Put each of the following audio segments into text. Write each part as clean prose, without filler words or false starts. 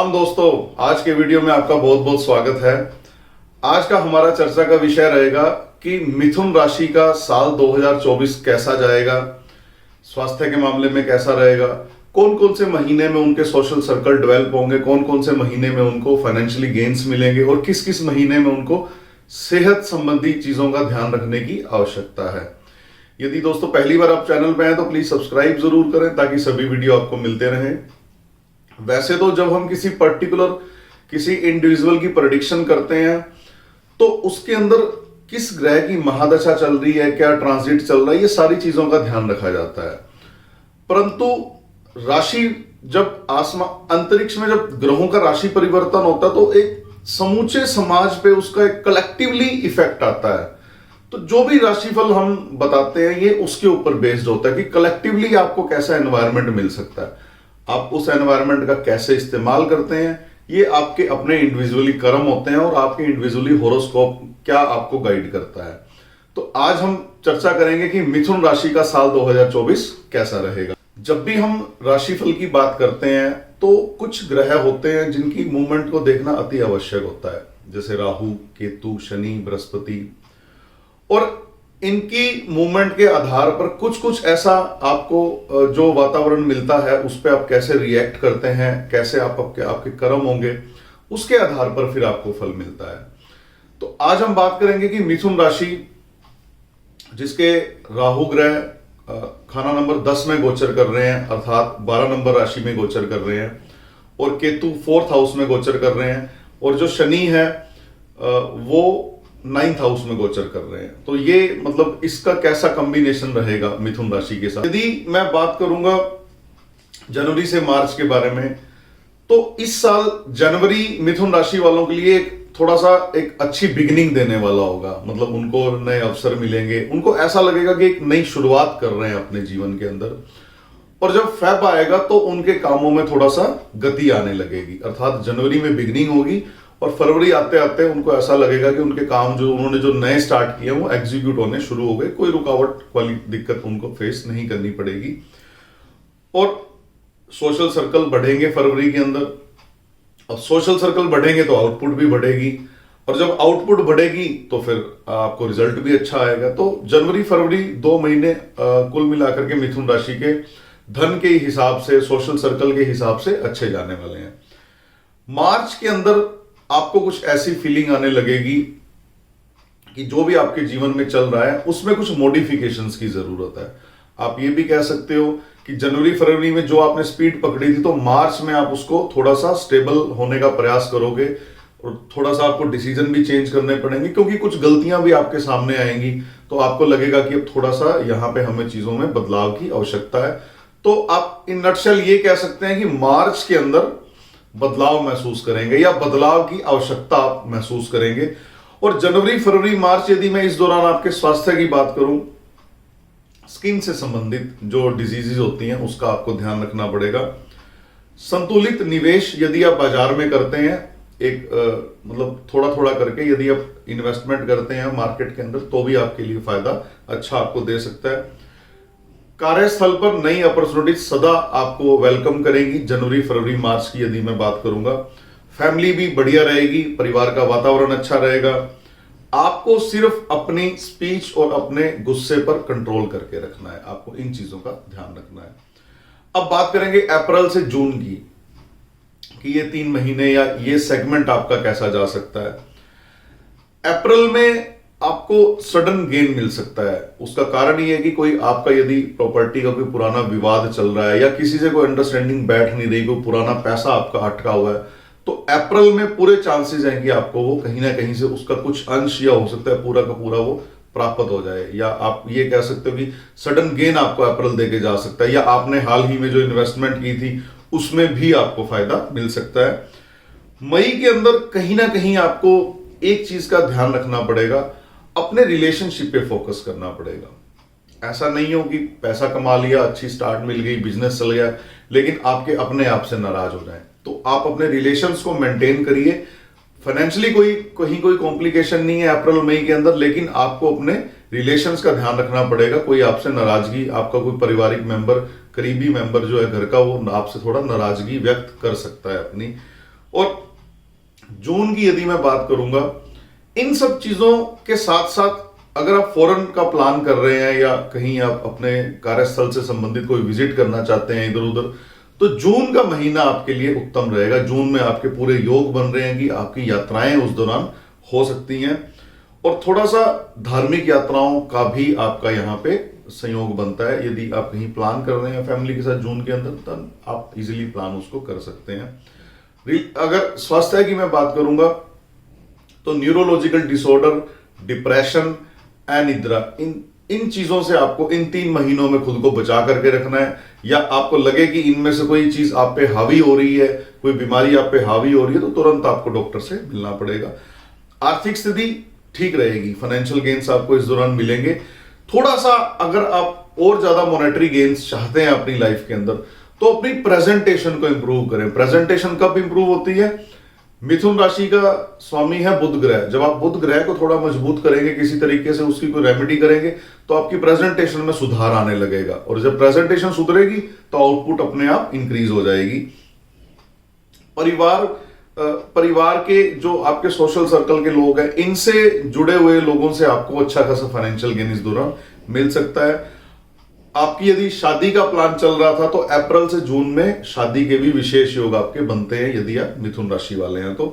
राम दोस्तों, आज के वीडियो में आपका बहुत बहुत स्वागत है। आज का हमारा चर्चा का विषय रहेगा कि मिथुन राशि का साल 2024 कैसा जाएगा, स्वास्थ्य के मामले में कैसा रहेगा, कौन कौन से महीने में उनके सोशल सर्कल डेवलप होंगे, कौन कौन से महीने में उनको फाइनेंशियली गेन्स मिलेंगे और किस किस महीने में उनको सेहत संबंधी चीजों का ध्यान रखने की आवश्यकता है। यदि दोस्तों पहली बार आप चैनल पे आए तो प्लीज सब्सक्राइब जरूर करें ताकि सभी वीडियो आपको मिलते रहें। वैसे तो जब हम किसी इंडिविजुअल की प्रेडिक्शन करते हैं तो उसके अंदर किस ग्रह की महादशा चल रही है, क्या ट्रांजिट चल रहा है, ये सारी चीजों का ध्यान रखा जाता है। परंतु राशि जब अंतरिक्ष में जब ग्रहों का राशि परिवर्तन होता है तो एक समूचे समाज पे उसका एक कलेक्टिवली इफेक्ट आता है। तो जो भी राशिफल हम बताते हैं ये उसके ऊपर बेस्ड होता है कि कलेक्टिवली आपको कैसा एनवायरनमेंट मिल सकता है, आप उस एनवायरनमेंट का कैसे इस्तेमाल करते हैं, ये आपके अपने इंडिविजुअली कर्म होते हैं और आपके इंडिविजुअली होरोस्कोप क्या आपको गाइड करता है। तो आज हम चर्चा करेंगे कि मिथुन राशि का साल 2024 कैसा रहेगा। जब भी हम राशिफल की बात करते हैं तो कुछ ग्रह होते हैं जिनकी मूवमेंट को देखना अति आवश्यक होता है, जैसे राहु, केतु, शनि, बृहस्पति। और इनकी मूवमेंट के आधार पर कुछ कुछ ऐसा आपको जो वातावरण मिलता है उस पर आप कैसे रिएक्ट करते हैं, कैसे आपके कर्म होंगे, उसके आधार पर फिर आपको फल मिलता है। तो आज हम बात करेंगे कि मिथुन राशि जिसके राहु ग्रह खाना नंबर 10 में गोचर कर रहे हैं, अर्थात 12 नंबर राशि में गोचर कर रहे हैं, और केतु 4th हाउस में गोचर कर रहे हैं, और जो शनि है वो 9th हाउस में गोचर कर रहे हैं। तो ये मतलब इसका कैसा कॉम्बिनेशन रहेगा मिथुन राशि के साथ। यदि मैं बात करूंगा जनवरी से मार्च के बारे में, तो इस साल जनवरी मिथुन राशि वालों के लिए थोड़ा सा एक अच्छी बिगिनिंग देने वाला होगा। मतलब उनको नए अवसर मिलेंगे, उनको ऐसा लगेगा कि एक नई शुरुआत कर रहे हैं अपने जीवन के अंदर। और जब फेब आएगा तो उनके कामों में थोड़ा सा गति आने लगेगी, अर्थात जनवरी में बिगिनिंग होगी और फरवरी आते आते उनको ऐसा लगेगा कि उनके काम जो उन्होंने जो नए स्टार्ट किए वो एग्जीक्यूट होने शुरू हो गए, कोई रुकावट वाली दिक्कत उनको फेस नहीं करनी पड़ेगी। और सोशल सर्कल बढ़ेंगे फरवरी के अंदर। अब सोशल सर्कल बढ़ेंगे तो आउटपुट भी बढ़ेगी, और जब आउटपुट बढ़ेगी तो फिर आपको रिजल्ट भी अच्छा आएगा। तो जनवरी फरवरी 2 महीने कुल मिलाकर के मिथुन राशि के धन के हिसाब से, सोशल सर्कल के हिसाब से अच्छे जाने वाले हैं। मार्च के अंदर आपको कुछ ऐसी फीलिंग आने लगेगी कि जो भी आपके जीवन में चल रहा है उसमें कुछ मॉडिफिकेशंस की जरूरत है। आप ये भी कह सकते हो कि जनवरी फरवरी में जो आपने स्पीड पकड़ी थी तो मार्च में आप उसको थोड़ा सा स्टेबल होने का प्रयास करोगे, और थोड़ा सा आपको डिसीजन भी चेंज करने पड़ेंगे क्योंकि कुछ गलतियां भी आपके सामने आएंगी। तो आपको लगेगा कि अब थोड़ा सा यहां पे हमें चीजों में बदलाव की आवश्यकता है। तो आप इन नटशेल ये कह सकते हैं कि मार्च के अंदर बदलाव महसूस करेंगे या बदलाव की आवश्यकता आप महसूस करेंगे। और जनवरी फरवरी मार्च यदि मैं इस दौरान आपके स्वास्थ्य की बात करूं, स्किन से संबंधित जो डिजीजेज होती हैं उसका आपको ध्यान रखना पड़ेगा। संतुलित निवेश यदि आप बाजार में करते हैं, मतलब थोड़ा थोड़ा करके यदि आप इन्वेस्टमेंट करते हैं मार्केट के अंदर, तो भी आपके लिए फायदा अच्छा आपको दे सकता है। कार्यस्थल पर नई अपॉर्चुनिटी सदा आपको वेलकम करेगी जनवरी फरवरी मार्च की यदि मैं बात करूंगा। फैमिली भी बढ़िया रहेगी, परिवार का वातावरण अच्छा रहेगा। आपको सिर्फ अपनी स्पीच और अपने गुस्से पर कंट्रोल करके रखना है, आपको इन चीजों का ध्यान रखना है। अब बात करेंगे अप्रैल से जून की, कि ये 3 महीने या ये सेगमेंट आपका कैसा जा सकता है। अप्रैल में आपको सडन गेन मिल सकता है। उसका कारण ये है कि कोई आपका यदि प्रॉपर्टी का कोई पुराना विवाद चल रहा है या किसी से कोई अंडरस्टैंडिंग बैठ नहीं रही, कोई पुराना पैसा आपका अटका हुआ है, तो अप्रैल में पूरे चांसेस हैं कि आपको वो कहीं ना कहीं से उसका कुछ अंश या हो सकता है पूरा का पूरा वो प्राप्त हो जाए। या आप ये कह सकते हो कि सडन गेन आपको अप्रैल देके जा सकता है, या आपने हाल ही में जो इन्वेस्टमेंट की थी उसमें भी आपको फायदा मिल सकता है। मई के अंदर कहीं ना कहीं आपको एक चीज का ध्यान रखना पड़ेगा, अपने रिलेशनशिप पे फोकस करना पड़ेगा। ऐसा नहीं हो कि पैसा कमा लिया, अच्छी स्टार्ट मिल गई, बिजनेस चल गया, लेकिन आपके अपने आप से नाराज हो जाए। तो आप अपने रिलेशंस को मेंटेन करिए। फाइनेंशियली कोई कॉम्प्लिकेशन नहीं है अप्रैल मई के अंदर, लेकिन आपको अपने रिलेशंस का ध्यान रखना पड़ेगा। कोई आपसे नाराजगी, आपका कोई पारिवारिक मेंबर, करीबी मेंबर जो है घर का, वो आपसे थोड़ा नाराजगी व्यक्त कर सकता है अपनी। और जून की यदि मैं बात करूंगा, इन सब चीजों के साथ साथ अगर आप फॉरेन का प्लान कर रहे हैं या कहीं आप अपने कार्यस्थल से संबंधित कोई विजिट करना चाहते हैं इधर उधर, तो जून का महीना आपके लिए उत्तम रहेगा। जून में आपके पूरे योग बन रहे हैं कि आपकी यात्राएं उस दौरान हो सकती हैं, और थोड़ा सा धार्मिक यात्राओं का भी आपका यहाँ पे संयोग बनता है। यदि आप कहीं प्लान कर रहे हैं फैमिली के साथ जून के अंदर, तो आप इजीली प्लान उसको कर सकते हैं। अगर स्वास्थ्य की मैं बात करूंगा तो न्यूरोलॉजिकल डिसऑर्डर, डिप्रेशन, अनिद्रा, इन चीजों से आपको इन 3 महीनों में खुद को बचा करके रखना है। या आपको लगे कि इनमें से कोई चीज आप पे हावी हो रही है, कोई बीमारी आप पे हावी हो रही है, तो तुरंत आपको डॉक्टर से मिलना पड़ेगा। आर्थिक स्थिति ठीक रहेगी, फाइनेंशियल गेन्स आपको इस दौरान मिलेंगे। थोड़ा सा अगर आप और ज्यादा मॉनेटरी गेन्स चाहते हैं अपनी लाइफ के अंदर, तो अपनी प्रेजेंटेशन को इंप्रूव करें। प्रेजेंटेशन कब इंप्रूव होती है? मिथुन राशि का स्वामी है बुध ग्रह। जब आप बुध ग्रह को थोड़ा मजबूत करेंगे, किसी तरीके से उसकी कोई रेमेडी करेंगे, तो आपकी प्रेजेंटेशन में सुधार आने लगेगा, और जब प्रेजेंटेशन सुधरेगी तो आउटपुट अपने आप इंक्रीज हो जाएगी। परिवार के जो आपके सोशल सर्कल के लोग हैं, इनसे जुड़े हुए लोगों से आपको अच्छा खासा फाइनेंशियल गेन इस दौरान मिल सकता है। आपकी यदि शादी का प्लान चल रहा था, तो अप्रैल से जून में शादी के भी विशेष योग आपके बनते हैं यदि आप मिथुन राशि वाले हैं तो।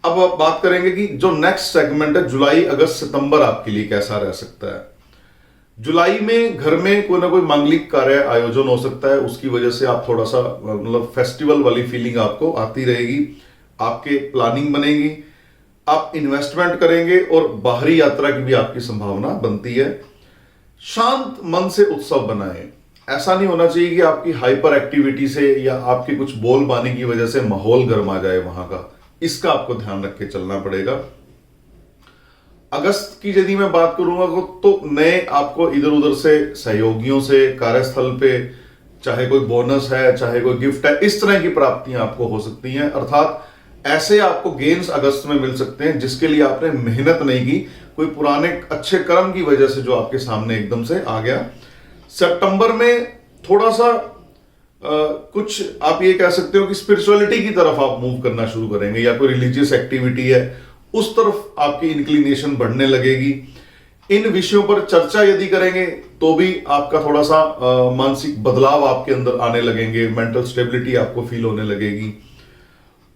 अब आप बात करेंगे कि जो नेक्स्ट सेगमेंट है जुलाई, अगस्त, सितंबर आपके लिए कैसा रह सकता है। जुलाई में घर में कोई ना कोई मांगलिक कार्य आयोजन हो सकता है, उसकी वजह से आप थोड़ा सा मतलब फेस्टिवल वाली फीलिंग आपको आती रहेगी, आपके प्लानिंग बनेगी, आप इन्वेस्टमेंट करेंगे, और बाहरी यात्रा की भी आपकी संभावना बनती है। शांत मन से उत्सव बनाएं। ऐसा नहीं होना चाहिए कि आपकी हाइपर एक्टिविटी से या आपकी कुछ बोल बानी की वजह से माहौल गर्म आ जाए वहां का, इसका आपको ध्यान रख के चलना पड़ेगा। अगस्त की यदि मैं बात करूंगा तो नए आपको इधर उधर से सहयोगियों से, कार्यस्थल पे चाहे कोई बोनस है, चाहे कोई गिफ्ट है, इस तरह की प्राप्तियां आपको हो सकती हैं। अर्थात ऐसे आपको गेन्स अगस्त में मिल सकते हैं जिसके लिए आपने मेहनत नहीं की, कोई पुराने अच्छे कर्म की वजह से जो आपके सामने एकदम से आ गया। सितंबर में थोड़ा सा कुछ आप ये कह सकते हो कि स्पिरिचुअलिटी की तरफ आप मूव करना शुरू करेंगे, या कोई रिलीजियस एक्टिविटी है उस तरफ आपकी इंक्लिनेशन बढ़ने लगेगी। इन विषयों पर चर्चा यदि करेंगे तो भी आपका थोड़ा सा मानसिक बदलाव आपके अंदर आने लगेंगे, मेंटल स्टेबिलिटी आपको फील होने लगेगी।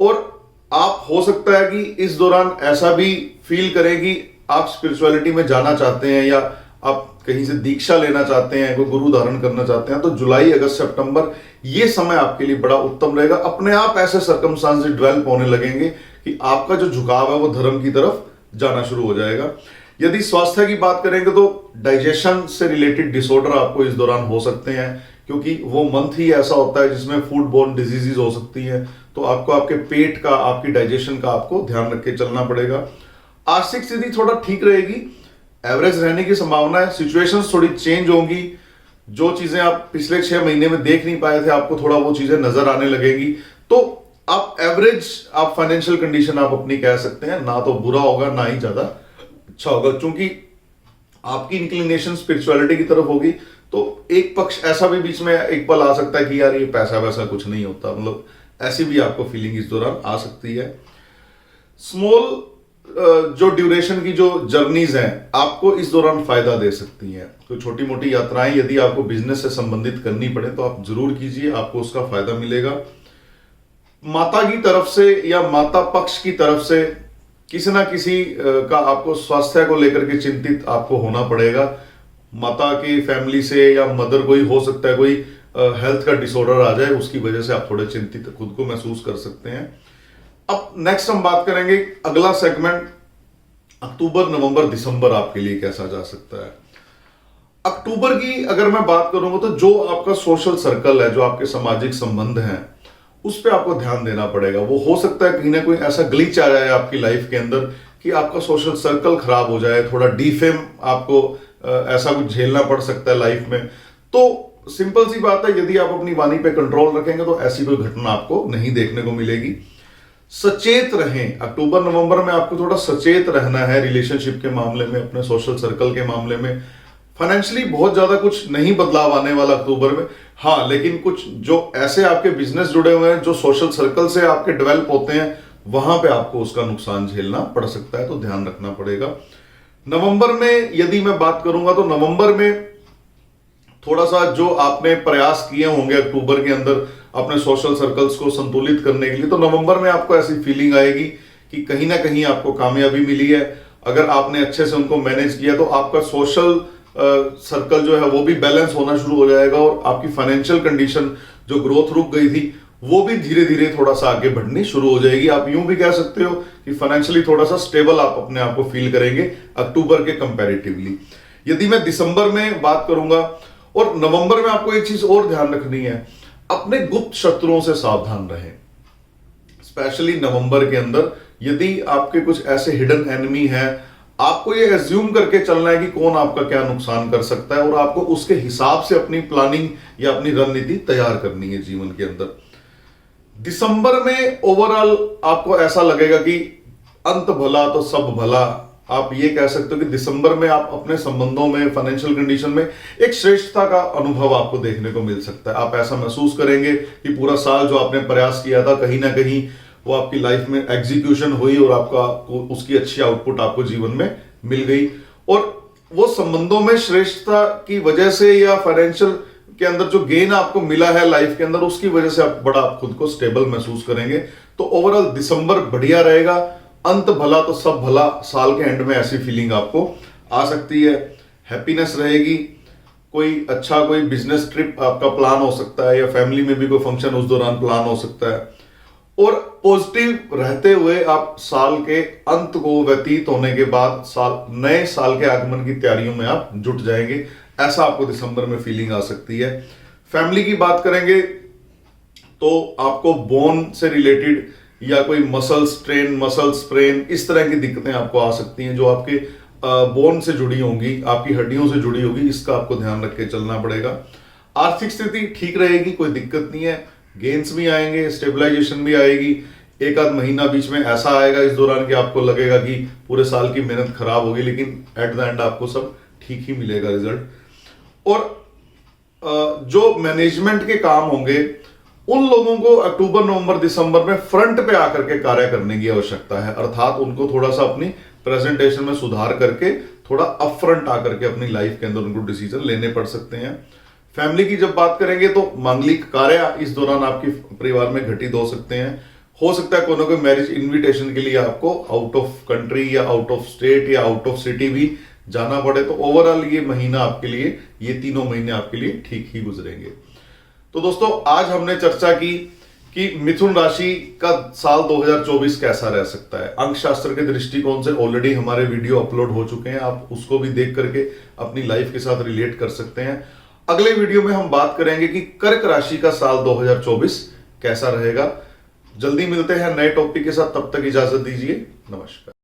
और आप हो सकता है कि इस दौरान ऐसा भी फील करें कि आप स्पिरिचुअलिटी में जाना चाहते हैं, या आप कहीं से दीक्षा लेना चाहते हैं, कोई गुरु धारण करना चाहते हैं, तो जुलाई, अगस्त, सितंबर ये समय आपके लिए बड़ा उत्तम रहेगा। अपने आप ऐसे सर्कमस्टांसेस डेवलप होने लगेंगे कि आपका जो झुकाव है वो धर्म की तरफ जाना शुरू हो जाएगा। यदि स्वास्थ्य की बात करेंगे तो डाइजेशन से रिलेटेड डिसऑर्डर आपको इस दौरान हो सकते हैं, क्योंकि वो मंथ ही ऐसा होता है जिसमें फूड बोर्न डिजीजेज हो सकती हैं। तो आपको आपके पेट का, आपकी डाइजेशन का आपको ध्यान रख के चलना पड़ेगा। आर्थिक स्थिति थोड़ा ठीक रहेगी, एवरेज रहने की संभावना है। सिचुएशंस थोड़ी चेंज होंगी, जो चीजें आप पिछले 6 महीने में देख नहीं पाए थे, आपको थोड़ा वो चीजें नजर आने लगेगी। तो आप एवरेज आप फाइनेंशियल कंडीशन आप अपनी कह सकते हैं, ना तो बुरा होगा ना ही ज्यादा अच्छा होगा। क्योंकि आपकी इंक्लिनेशन स्पिरिचुअलिटी की तरफ होगी, तो एक पक्ष ऐसा भी बीच में एक पल आ सकता है कि यार ये पैसा वैसा कुछ नहीं होता, मतलब ऐसी भी आपको फीलिंग इस दौरान आ सकती है। स्मॉल जो ड्यूरेशन की जो जर्नीज हैं आपको इस दौरान फायदा दे सकती हैं। तो छोटी मोटी यात्राएं यदि आपको बिजनेस से संबंधित करनी पड़े तो आप जरूर कीजिए, आपको उसका फायदा मिलेगा। माता की तरफ से या माता पक्ष की तरफ से किसी ना किसी का आपको स्वास्थ्य को लेकर के चिंतित आपको होना पड़ेगा। माता की फैमिली से या मदर कोई हो सकता है, कोई हेल्थ का डिसऑर्डर आ जाए, उसकी वजह से आप थोड़े चिंतित खुद को महसूस कर सकते हैं। अब नेक्स्ट हम बात करेंगे अगला सेगमेंट, अक्टूबर, नवंबर, दिसंबर आपके लिए कैसा जा सकता है। अक्टूबर की अगर मैं बात करूंगा तो जो आपका सोशल सर्कल है, जो आपके सामाजिक संबंध हैं, उस पर आपको ध्यान देना पड़ेगा। वो हो सकता है कहीं ना कोई ऐसा ग्लिच आ जाए आपकी लाइफ के अंदर कि आपका सोशल सर्कल खराब हो जाए, थोड़ा डीफेम आपको ऐसा कुछ झेलना पड़ सकता है लाइफ में। तो सिंपल सी बात है, यदि आप अपनी वाणी पे कंट्रोल रखेंगे तो ऐसी कोई घटना आपको नहीं देखने को मिलेगी। सचेत रहें, अक्टूबर नवंबर में आपको थोड़ा सचेत रहना है रिलेशनशिप के मामले में, अपने सोशल सर्कल के मामले में। फाइनेंशियली बहुत ज्यादा कुछ नहीं बदलाव आने वाला अक्टूबर में। हाँ, लेकिन कुछ जो ऐसे आपके बिजनेस जुड़े हुए हैं, जो सोशल सर्कल से आपके डेवलप होते हैं, वहां पे आपको उसका नुकसान झेलना पड़ सकता है, तो ध्यान रखना पड़ेगा। नवंबर में यदि मैं बात करूंगा तो नवंबर में थोड़ा सा जो आपने प्रयास किए होंगे अक्टूबर के अंदर अपने सोशल सर्कल्स को संतुलित करने के लिए, तो नवंबर में आपको ऐसी फीलिंग आएगी कि कहीं ना कहीं आपको कामयाबी मिली है। अगर आपने अच्छे से उनको मैनेज किया तो आपका सोशल सर्कल जो है वो भी बैलेंस होना शुरू हो जाएगा, और आपकी फाइनेंशियल कंडीशन जो ग्रोथ रुक गई थी वो भी धीरे धीरे थोड़ा सा आगे बढ़नी शुरू हो जाएगी। आप यूं भी कह सकते हो कि फाइनेंशियली थोड़ा सा स्टेबल आप अपने आप को फील करेंगे अक्टूबर के कंपैरेटिवली। यदि मैं दिसंबर में बात करूंगा और नवंबर में, आपको एक चीज और ध्यान रखनी है, अपने गुप्त शत्रुओं से सावधान रहें। स्पेशली नवंबर के अंदर यदि आपके कुछ ऐसे हिडन एनिमी हैं, आपको ये एज्यूम करके चलना है कि कौन आपका क्या नुकसान कर सकता है, और आपको उसके हिसाब से अपनी प्लानिंग या अपनी रणनीति तैयार करनी है जीवन के अंदर। दिसंबर में ओवरऑल आपको ऐसा लगेगा कि अंत भला तो सब भला। आप ये कह सकते हो कि दिसंबर में आप अपने संबंधों में, फाइनेंशियल कंडीशन में एक श्रेष्ठता का अनुभव आपको देखने को मिल सकता है। आप ऐसा महसूस करेंगे कि पूरा साल जो आपने प्रयास किया था, कहीं ना कहीं वो आपकी लाइफ में एग्जीक्यूशन हुई और आपका उसकी अच्छी आउटपुट आपको जीवन में मिल गई। और वो संबंधों में श्रेष्ठता की वजह से या फाइनेंशियल के अंदर जो गेन आपको मिला है लाइफ के अंदर, उसकी वजह से आप खुद को स्टेबल महसूस करेंगे। तो ओवरऑल दिसंबर बढ़िया रहेगा। अंत भला तो सब भला, साल के एंड में ऐसी फीलिंग आपको आ सकती है। हैप्पीनेस रहेगी। कोई बिजनेस ट्रिप आपका प्लान हो सकता है, या फैमिली में भी कोई फंक्शन उस दौरान प्लान हो सकता है। और पॉजिटिव रहते हुए आप साल के अंत को व्यतीत होने के बाद नए साल के आगमन की तैयारियों में आप जुट जाएंगे। ऐसा आपको दिसंबर में फीलिंग आ सकती है। फैमिली की बात करेंगे तो आपको बोन से रिलेटेड या कोई मसल स्ट्रेन, मसल स्प्रेन, इस तरह की दिक्कतें आपको आ सकती हैं जो आपके बोन से जुड़ी होंगी, आपकी हड्डियों से जुड़ी होगी। इसका आपको ध्यान रख के चलना पड़ेगा। आर्थिक स्थिति ठीक रहेगी, कोई दिक्कत नहीं है। गेन्स भी आएंगे, स्टेबलाइजेशन भी आएगी। एक आध महीना बीच में ऐसा आएगा इस दौरान कि आपको लगेगा कि पूरे साल की मेहनत खराब होगी, लेकिन एट द एंड आपको सब ठीक ही मिलेगा रिजल्ट। और जो मैनेजमेंट के काम होंगे, उन लोगों को अक्टूबर, नवंबर, दिसंबर में फ्रंट पे आकर के कार्य करने की आवश्यकता है। अर्थात उनको थोड़ा सा अपनी प्रेजेंटेशन में सुधार करके थोड़ा अपफ्रंट आकर के अपनी लाइफ के अंदर उनको डिसीजन लेने पड़ सकते हैं। फैमिली की जब बात करेंगे तो मांगलिक कार्य इस दौरान आपके परिवार में घटित हो सकते हैं। हो सकता है कोई मैरिज इन्विटेशन के लिए आपको आउट ऑफ कंट्री या आउट ऑफ स्टेट या आउट ऑफ सिटी भी जाना पड़े। तो ओवरऑल ये महीना आपके लिए, ये तीनों महीने आपके लिए ठीक ही गुजरेंगे। तो दोस्तों, आज हमने चर्चा की कि मिथुन राशि का साल 2024 कैसा रह सकता है। अंक शास्त्र के दृष्टिकोण से ऑलरेडी हमारे वीडियो अपलोड हो चुके हैं, आप उसको भी देख करके अपनी लाइफ के साथ रिलेट कर सकते हैं। अगले वीडियो में हम बात करेंगे कि कर्क राशि का साल 2024 कैसा रहेगा। जल्दी मिलते हैं नए टॉपिक के साथ, तब तक इजाजत दीजिए। नमस्कार।